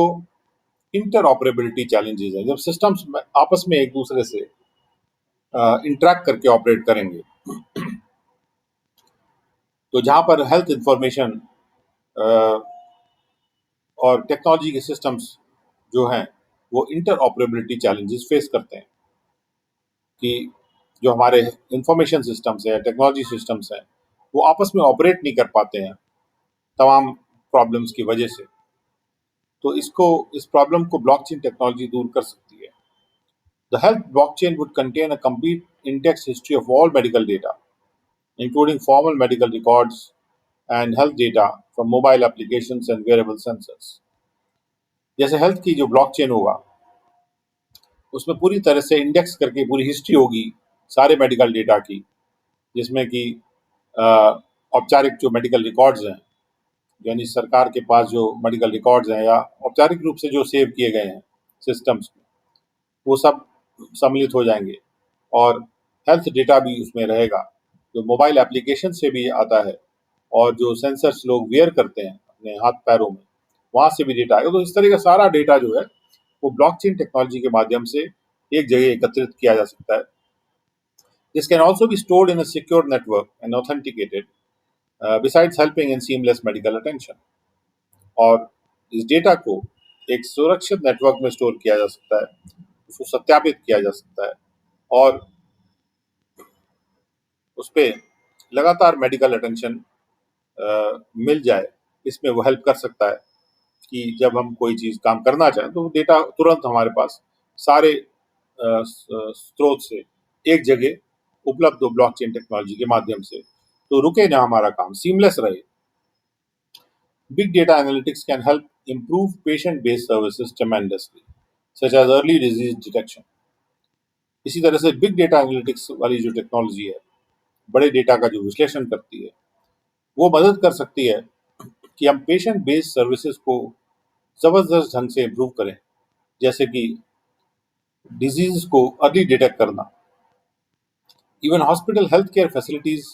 इंटरऑपरेबिलिटी चैलेंजेस हैं, जब सिस्टम्स आपस में एक दूसरे से इंटरेक्ट करके ऑपरेट करेंगे, तो जहां पर हेल्थ इंफॉर्मेशन और टेक्नोलॉजी के सिस्टम्स जो हैं वो इंटरऑपरेबिलिटी चैलेंजेस फेस करते हैं कि जो हमारे इंफॉर्मेशन सिस्टम्स है, टेक्नोलॉजी सिस्टम्स हैं, वो आपस में ऑपरेट नहीं कर पाते हैं तमाम प्रॉब्लम्स की वजह से। तो इस प्रॉब्लम को ब्लॉकचेन टेक्नोलॉजी दूर कर सकती है। The health blockchain would contain a complete index history of all medical data, including formal medical records and health data from mobile applications and wearable sensors. जैसे हेल्थ की जो ब्लॉकचेन होगा उसमें पूरी तरह से इंडेक्स करके पूरी हिस्ट्री होगी सारे मेडिकल डेटा की, जिसमें कि औपचारिक जो मेडिकल रिकॉर्ड्स हैं, यानी सरकार के पास जो मेडिकल रिकॉर्ड्स हैं या औपचारिक रूप से जो सेव किए गए हैं सिस्टम्स में, वो सब सम्मिलित हो जाएंगे और हेल्थ डेटा भी उसमें रहेगा जो मोबाइल एप्लीकेशन से भी आता है और जो सेंसर्स लोग वेयर करते हैं अपने हाथ पैरों में, वहाँ से भी डेटा आएगा। तो इस तरह का सारा डेटा जो है वो ब्लॉकचेन टेक्नोलॉजी के माध्यम से एक जगह एकत्रित किया जा सकता है। This can also be stored in a secure network and authenticated besides helping in seamless medical attention। और इस डेटा को एक सुरक्षित नेटवर्क में स्टोर किया जा सकता है, उसको सत्यापित किया जा सकता है और उस पे लगातार मेडिकल अटेंशन मिल जाए, इसमें वो हेल्प कर सकता है कि जब हम कोई चीज़ काम करना चाहें तो डेटा तुरंत हमारे पास सारे स्रोत से एक जगह उपलब्ध हो ब्लॉकचेन टेक्नोलॉजी के माध्यम से, तो रुके ना हमारा काम, सीमलेस रहे। Big data analytics can help improve patient-based services tremendously, such as early disease detection। इसी तरह से बिग डेटा एनालिटिक्स वाली जो टेक्नोलॉजी है, बड़े डेटा का जो विश्लेषण करती है, वो मदद कर सकती है कि हम पेशेंट बेस्ड सर्विसेज को जबरदस्त ढंग से इम्प्रूव करें, जैसे कि डिजीज को अर्ली डिटेक्ट करना। Even hospital health care facilities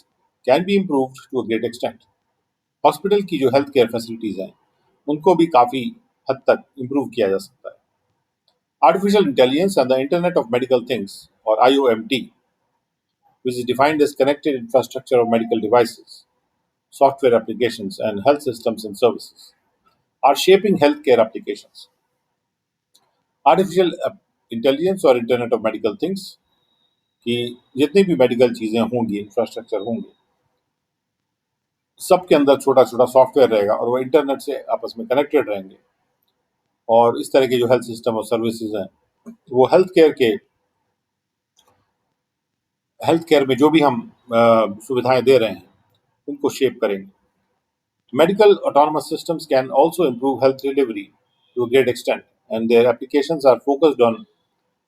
can be improved to a great extent. Hospital की जो हेल्थ केयर फैसिलिटीज हैं उनको भी काफ़ी हद तक इम्प्रूव किया जा सकता है। Artificial intelligence and the Internet of Medical Things, or IoMT, which is defined as connected infrastructure of medical devices, software applications, and health systems and services, are shaping healthcare applications। Artificial intelligence और internet of medical things की जितनी भी medical चीज़ें होंगी, infrastructure होंगे, सबके अंदर छोटा छोटा सॉफ्टवेयर रहेगा और वो इंटरनेट से आपस में कनेक्टेड रहेंगे। और इस तरह के जो हेल्थ सिस्टम और सर्विसेज हैं वो हेल्थ केयर में जो भी हम सुविधाएं दे रहे हैं उनको शेप करेंगे। Medical autonomous systems can also improve health delivery to a great extent, and their applications are focused on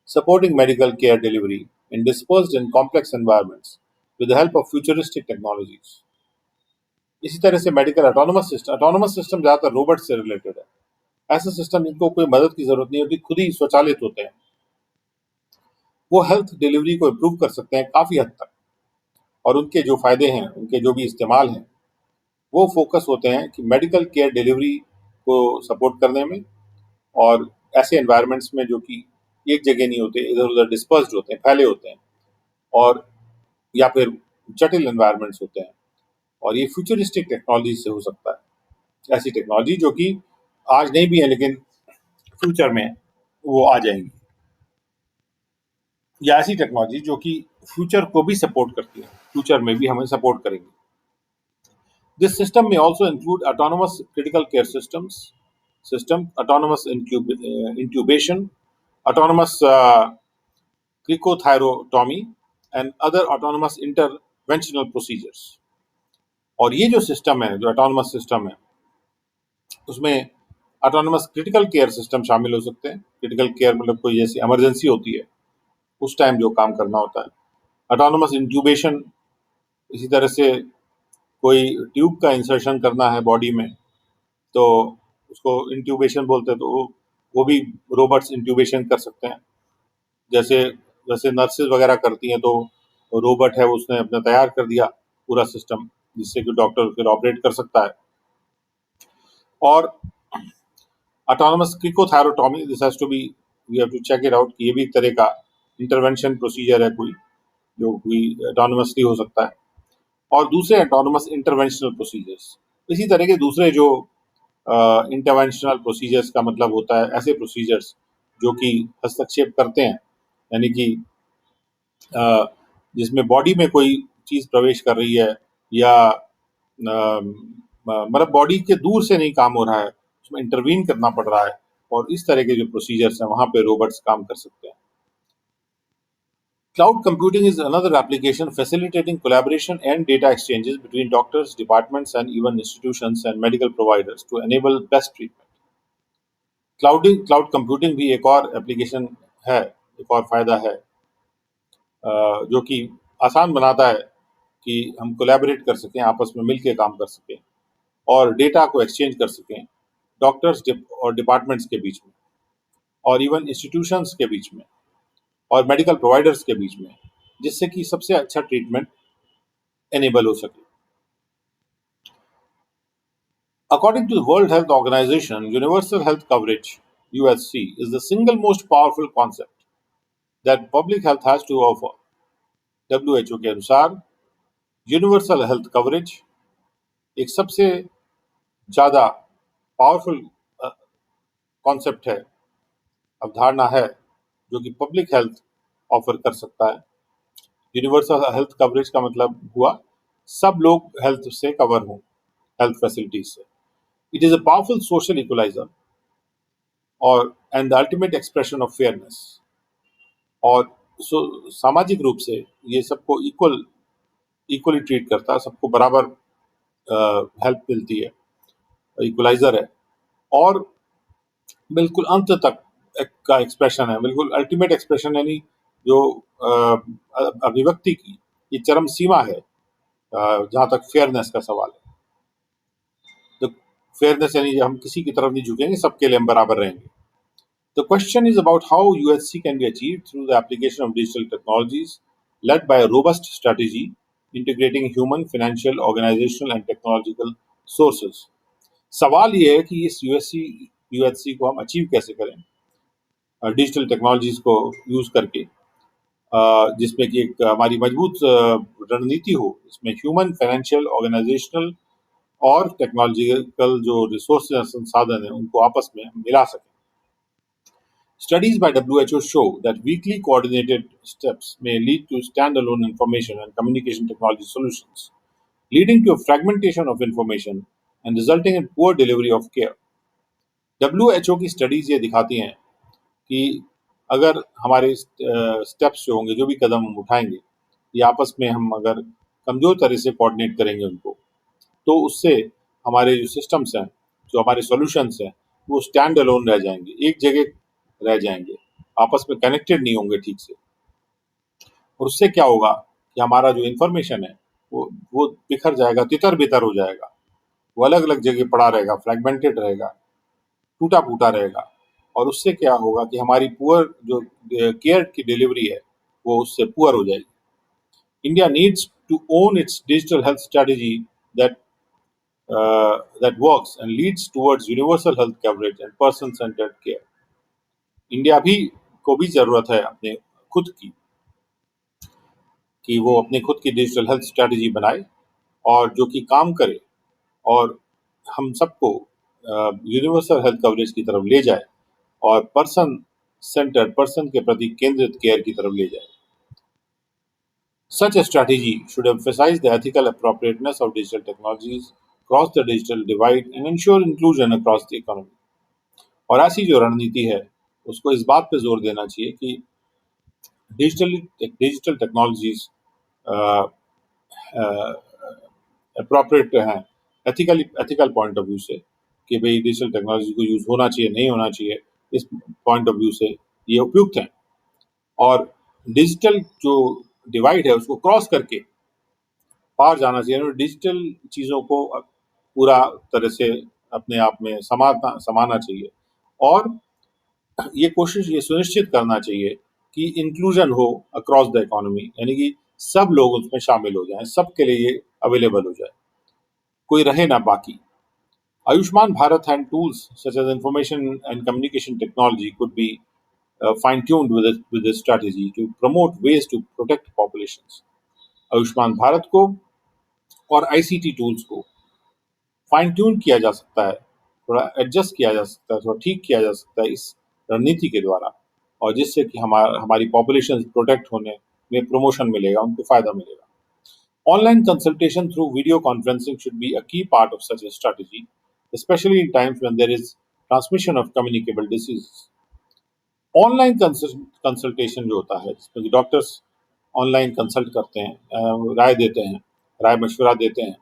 supporting medical care delivery in dispersed and complex environments with the help of futuristic technologies। इसी तरह से medical autonomous system ज़्यादातर robot से related है। ऐसे system जिनको कोई मदद की जरूरत नहीं होती, खुद ही स्वचालित होते हैं, वो हेल्थ डिलीवरी को इम्प्रूव कर सकते हैं काफ़ी हद तक। और उनके जो फायदे हैं, उनके जो भी इस्तेमाल हैं, वो फोकस होते हैं कि मेडिकल केयर डिलीवरी को सपोर्ट करने में और ऐसे एनवायरनमेंट्स में जो कि एक जगह नहीं होते, इधर उधर डिस्पर्स्ड होते हैं, फैले होते हैं, और या फिर जटिल एनवायरनमेंट्स होते हैं। और ये फ्यूचरिस्टिक टेक्नोलॉजी से हो सकता है, ऐसी टेक्नोलॉजी जो कि आज नहीं भी है लेकिन फ्यूचर में वो आ जाएंगी, या ऐसी टेक्नोलॉजी जो कि फ्यूचर को भी सपोर्ट करती है, फ्यूचर में भी हमें सपोर्ट करेंगी। This system may also include autonomous critical care autonomous intubation, autonomous cricothyrotomy, and other autonomous interventional procedures। और ये जो सिस्टम है, जो ऑटोनोमस सिस्टम है, उसमें ऑटोनोमस क्रिटिकल केयर सिस्टम शामिल हो सकते हैं। क्रिटिकल केयर मतलब कोई जैसी इमरजेंसी होती है उस टाइम जो काम करना होता है। ऑटोनोमस इंट्यूबेशन, इसी तरह से कोई ट्यूब का इंसर्शन करना है बॉडी में तो उसको इंट्यूबेशन बोलते हैं, तो वो भी रोबोट्स इंट्यूबेशन कर सकते हैं। जैसे जैसे नर्सेज वगैरह करती हैं, तो रोबोट है उसने अपना तैयार कर दिया पूरा सिस्टम, जिससे कि डॉक्टर फिर ऑपरेट कर सकता है। और autonomous cricothyrotomy, this has to be, we have to check it out कि ये भी एक तरह का इंटरवेंशन प्रोसीजर है कोई, जो कोई ऑटोनोमसली हो सकता है। और दूसरे ऑटोनोमस इंटरवेंशनल प्रोसीजर्स, इसी तरह के दूसरे जो इंटरवेंशनल प्रोसीजर्स का मतलब होता है ऐसे प्रोसीजर्स जो कि हस्तक्षेप करते हैं, यानी कि जिसमें बॉडी में कोई चीज़ प्रवेश कर रही है या मतलब बॉडी के दूर से नहीं काम हो रहा है, उसमें इंटरवीन करना पड़ रहा है, और इस तरह के जो प्रोसीजर्स हैं वहाँ पे रोबोट्स काम कर सकते हैं। Cloud computing is another application facilitating collaboration and data exchanges between doctors, departments, and even institutions and medical providers to enable best treatment. Cloud computing भी एक और एप्लीकेशन है, एक और फायदा है जो कि आसान बनाता है कि हम कोलैबोरेट कर सकें, आपस में मिलके काम कर सकें और डेटा को एक्सचेंज कर सकें डॉक्टर्स और डिपार्टमेंट्स के बीच में और इवन इंस्टीट्यूशंस के बीच में और मेडिकल प्रोवाइडर्स के बीच में, जिससे कि सबसे अच्छा ट्रीटमेंट एनेबल हो सके. According to the World Health Organization, universal health coverage (UHC) is the single most powerful concept that public health has to offer. WHO के अनुसार यूनिवर्सल हेल्थ कवरेज एक सबसे ज़्यादा पावरफुल कॉन्सेप्ट है, अवधारणा है, जो कि पब्लिक हेल्थ ऑफर कर सकता है. यूनिवर्सल हेल्थ कवरेज का मतलब हुआ सब लोग हेल्थ से कवर हों, हेल्थ फैसिलिटीज से. It is a powerful social equaliser और and the ultimate expression of fairness. और सामाजिक रूप से ये सबको इक्वली ट्रीट करता है, सबको बराबर हेल्प मिलती है, इक्वलाइजर है और बिल्कुल अंत तक का एक्सप्रेशन है, बिल्कुल अल्टीमेट एक्सप्रेशन, यानी जो अभिव्यक्ति की ये चरम सीमा है जहाँ तक फेयरनेस का सवाल है. तो फेयरनेस यानी हम किसी की तरफ नहीं झुकेंगे, सबके लिए हम बराबर रहेंगे. The question is about how UHC can be achieved through the application of digital technologies led by a robust strategy integrating human, financial, organizational and technological sources. सवाल ये है कि इस UHC को हम अचीव कैसे करें डिजिटल टेक्नोलॉजीज को यूज करके, जिसमें कि एक हमारी मजबूत रणनीति हो, इसमें ह्यूमन, फाइनेंशियल, ऑर्गेनाइजेशनल और टेक्नोलॉजिकल जो रिसोर्स संसाधन है उनको आपस में मिला सकें. Studies by WHO show that weakly coordinated steps may lead to standalone information and communication technology solutions, leading to a fragmentation of information and resulting in poor delivery of care. WHO की studies ये दिखाती हैं कि अगर हमारे steps जो होंगे, जो भी कदम हम उठाएंगे, ये आपस में हम अगर कमजोर तरह से कोऑर्डिनेट करेंगे उनको, तो उससे हमारे जो सिस्टम्स हैं, जो हमारे सॉल्यूशंस हैं, वो स्टैंड अलोन रह जाएंगे, एक जगह रह जाएंगे, आपस में कनेक्टेड नहीं होंगे ठीक से. और उससे क्या होगा कि हमारा जो इंफॉर्मेशन है वो बिखर जाएगा, तितर बितर हो जाएगा, वो अलग अलग जगह पड़ा रहेगा, फ्रैगमेंटेड रहेगा, टूटा फूटा रहेगा. और उससे क्या होगा कि हमारी पुअर जो केयर की डिलीवरी है वो उससे पुअर हो जाएगी. India needs to own its digital health strategy that that works and leads towards universal health coverage and person-centered care. India भी को भी जरूरत है अपने खुद की, कि वो अपने खुद की डिजिटल हेल्थ स्ट्रेटेजी बनाए और जो कि काम करे और हम सबको यूनिवर्सल हेल्थ कवरेज की तरफ ले जाए और पर्सन सेंटर, पर्सन के प्रति केंद्रित केयर की तरफ ले जाए. Such a strategy should emphasize the ethical appropriateness of digital technologies, cross the digital divide and ensure inclusion across the economy. और ऐसी जो रणनीति है उसको इस बात पे जोर देना चाहिए कि डिजिटल टेक्नोलॉजीज अप्रोप्रिएट हैं एथिकल पॉइंट ऑफ व्यू से, कि भाई डिजिटल टेक्नोलॉजी को यूज होना चाहिए, नहीं होना चाहिए, इस पॉइंट ऑफ व्यू से ये उपयुक्त हैं. और डिजिटल जो डिवाइड है उसको क्रॉस करके पार जाना चाहिए. डिजिटल चीज़ों को पूरा तरह से अपने आप में समाना चाहिए और ये कोशिश ये सुनिश्चित करना चाहिए कि इंक्लूजन हो अक्रॉस द इकोनॉमी, यानी कि सब लोग उसमें शामिल हो जाएं, सबके लिए ये अवेलेबल हो जाए, कोई रहे ना बाकी. Ayushman Bharat and tools such as information and communication technology could be fine-tuned with this strategy to promote ways to protect populations. Ayushman Bharat को और आईसीटी टूल्स को फाइन ट्यून किया जा सकता है, थोड़ा एडजस्ट किया जा सकता है, थोड़ा ठीक किया जा सकता है इस रणनीति के द्वारा, और जिससे कि हमारी पॉपुलेशन प्रोटेक्ट होने में प्रमोशन मिलेगा, उनको फायदा मिलेगा. Online consultation through video conferencing should be a key part of such a strategy, especially in times when there is transmission of communicable diseases. Online consultation जो होता है जिसमें डॉक्टर्स ऑनलाइन कंसल्ट करते हैं, राय देते हैं, राय मशवरा देते हैं,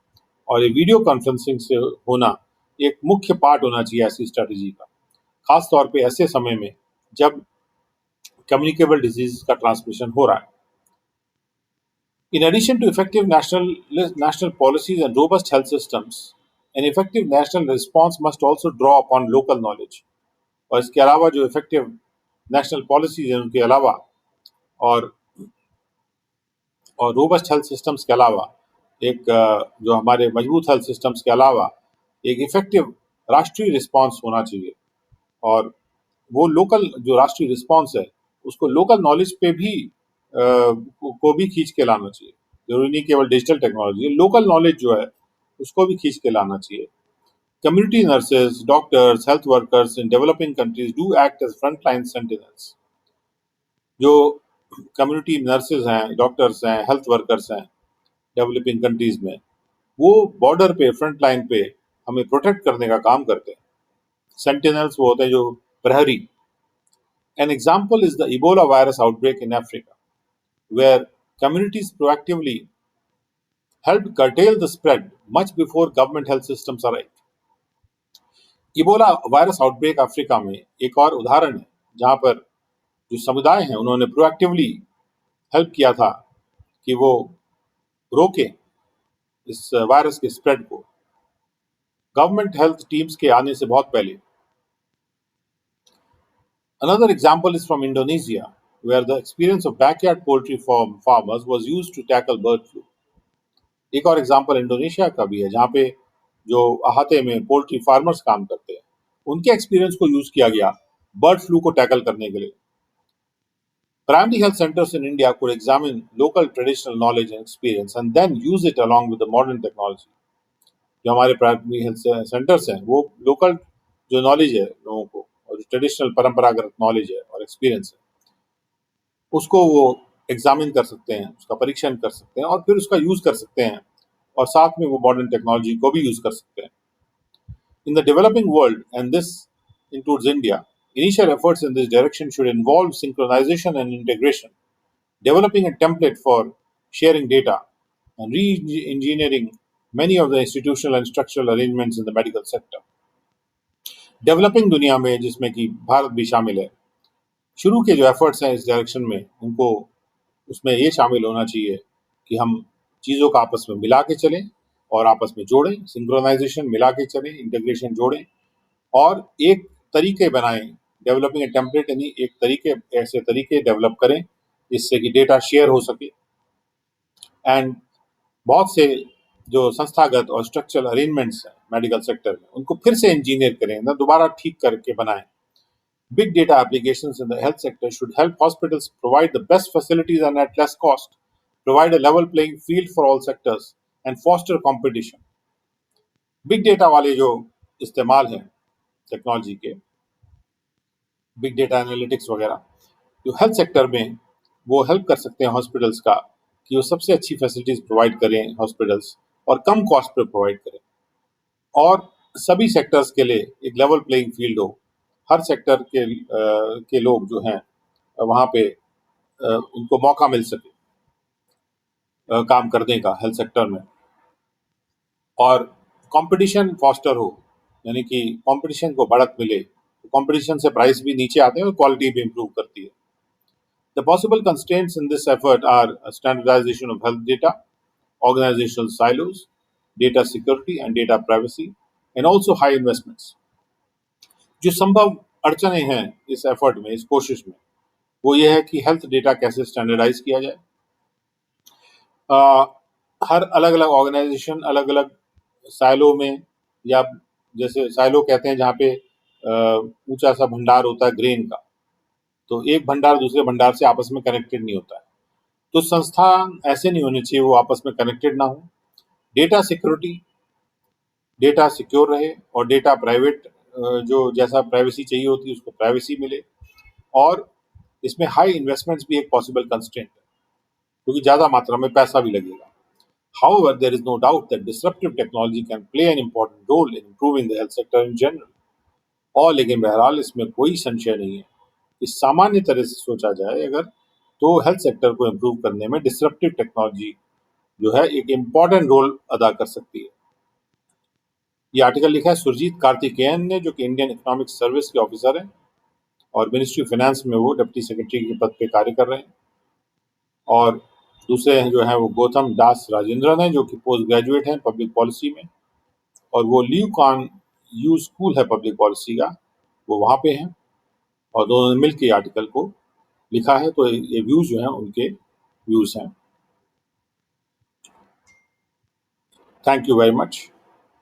और ये वीडियो कॉन्फ्रेंसिंग से होना एक मुख्य पार्ट होना चाहिए ऐसी स्ट्रेटजी का, खास तौर पे ऐसे समय में जब कम्युनिकेबल डिजीज का ट्रांसमिशन हो रहा है. In addition to effective national policies and robust health systems, an effective national response must also draw upon local knowledge. और इसके अलावा जो इफेक्टिव नेशनल पॉलिसीज हैं उनके अलावा और रोबस्ट हेल्थ सिस्टम्स के अलावा जो हमारे मजबूत हेल्थ सिस्टम्स के अलावा एक इफेक्टिव राष्ट्रीय रिस्पांस होना चाहिए. और वो लोकल जो राष्ट्रीय रिस्पांस है उसको लोकल नॉलेज पे भी को भी खींच के लाना चाहिए. जरूरी नहीं केवल डिजिटल टेक्नोलॉजी, लोकल नॉलेज जो है उसको भी खींच के लाना चाहिए. Community nurses, doctors, health workers in developing countries do act as frontline sentinels. जो कम्युनिटी नर्सेज हैं, डॉक्टर्स हैं, हेल्थ वर्कर्स हैं डेवलपिंग कंट्रीज में, वो बॉर्डर पे, फ्रंट लाइन पे हमें प्रोटेक्ट करने का काम करते हैं. सेंटिनल्स वो होते हैं जो प्रहरी. An example is the Ebola virus outbreak in Africa, where communities proactively helped curtail the spread much before government health systems arrived. Ebola virus outbreak Africa में एक और उदाहरण है जहां पर जो समुदाय हैं उन्होंने प्रोएक्टिवली हेल्प किया था कि वो रोके इस वायरस के स्प्रेड को गवर्नमेंट हेल्थ टीम्स के आने से बहुत पहले. Another example is from Indonesia, where the experience of backyard poultry farmers was used to tackle bird flu. एक और एग्जाम्पल इंडोनेशिया का भी है जहाँ पे जो अहाते में पोल्ट्री फार्मर्स काम करते हैं उनके एक्सपीरियंस को यूज किया गया बर्ड फ्लू को टैकल करने के लिए. Primary health centers in India could examine local traditional knowledge and experience and then use it along with the modern technology. जो हमारे प्राइमरी हेल्थ सेंटर्स हैं वो लोकल जो नॉलेज है लोगों को और जो ट्रेडिशनल परंपरागत नॉलेज है और एक्सपीरियंस है उसको वो एग्जामिन कर सकते हैं, उसका परीक्षण कर सकते हैं और फिर उसका यूज कर सकते हैं और साथ में वो मॉडर्न टेक्नोलॉजी को भी यूज कर सकते हैं. In the developing world, and this includes India, initial efforts in this direction should involve synchronization and integration, developing a template for sharing data, and re-engineering many of the institutional and structural arrangements in the medical sector. Developing दुनिया में जिसमें कि भारत भी शामिल है, शुरू के जो एफर्ट्स हैं इस डायरेक्शन में उनको उसमें ये शामिल होना चाहिए कि हम चीज़ों का आपस में मिला के चलें और आपस में जोड़ें, सिंक्रोनाइजेशन मिला के चलें, इंटीग्रेशन जोड़ें और एक तरीके बनाएं. डेवलपिंग ए टेम्पलेट यानी एक तरीके, ऐसे तरीके डेवलप करें जिससे कि डेटा शेयर हो सके एंड बहुत से जो संस्थागत और स्ट्रक्चरल अरेंजमेंट्स हैं मेडिकल सेक्टर में उनको फिर से इंजीनियर करें, ना दोबारा ठीक करके बनाएं. Big data applications in the health sector should help hospitals provide the best facilities and at less cost, provide a level playing field for all sectors, and foster competition. Big data वाले जो इस्तेमाल हैं technology के, big data analytics वगैरह जो health sector में वो help कर सकते हैं हॉस्पिटल्स का कि वो सबसे अच्छी फैसिलिटीज प्रोवाइड करें हॉस्पिटल्स और कम कॉस्ट पर प्रोवाइड करें और सभी सेक्टर्स के लिए एक लेवल प्लेइंग फील्ड हो. हर सेक्टर के लोग जो हैं वहाँ पे उनको मौका मिल सके काम करने का हेल्थ सेक्टर में और कंपटीशन फॉस्टर हो, यानी कि कंपटीशन को बढ़त मिले. कंपटीशन से प्राइस भी नीचे आते हैं और क्वालिटी भी इम्प्रूव करती है. The possible constraints in this effort are standardization of health data, organizational silos, data security and data privacy, and also high investments. जो संभव अड़चने हैं इस एफर्ट में, इस कोशिश में, वो ये है कि हेल्थ डेटा कैसे स्टैंडर्डाइज किया जाए. हर अलग अलग ऑर्गेनाइजेशन अलग अलग साइलो में, या जैसे साइलो कहते हैं जहाँ पे ऊंचा सा भंडार होता है ग्रेन का, तो एक भंडार दूसरे भंडार से आपस में कनेक्टेड नहीं होता है. तो संस्थान ऐसे नहीं होने चाहिए वो आपस में कनेक्टेड ना हो. डेटा सिक्योरिटी, डेटा सिक्योर रहे और डेटा प्राइवेट, जो जैसा प्राइवेसी चाहिए होती है उसको प्राइवेसी मिले. और इसमें हाई इन्वेस्टमेंट्स भी एक पॉसिबल कंस्ट्रेंट है क्योंकि ज़्यादा मात्रा में पैसा भी लगेगा. However, there is no doubt that disruptive technology can play an important role in improving the health sector in general. और लेकिन बहरहाल इसमें कोई संशय नहीं है कि सामान्य तरह से सोचा जाए अगर तो हेल्थ सेक्टर को इम्प्रूव करने में डिसरप्टिव टेक्नोलॉजी जो है एक इम्पॉर्टेंट रोल अदा कर सकती है। ये आर्टिकल लिखा है सुरजीत कार्तिकेयन ने, जो कि इंडियन इकोनॉमिक सर्विस के ऑफिसर हैं और मिनिस्ट्री ऑफ फाइनेंस में वो डिप्टी सेक्रेटरी के पद पे कार्य कर रहे हैं। और दूसरे जो हैं वो गौतम दास राजेंद्रन हैं, जो कि पोस्ट ग्रेजुएट हैं पब्लिक पॉलिसी में, और वो लीव कॉन यू स्कूल है पब्लिक पॉलिसी का, वो वहाँ पे हैं, और दोनों ने मिल के आर्टिकल को लिखा है। तो ये व्यूज जो हैं उनके व्यूज हैं। Thank you very much.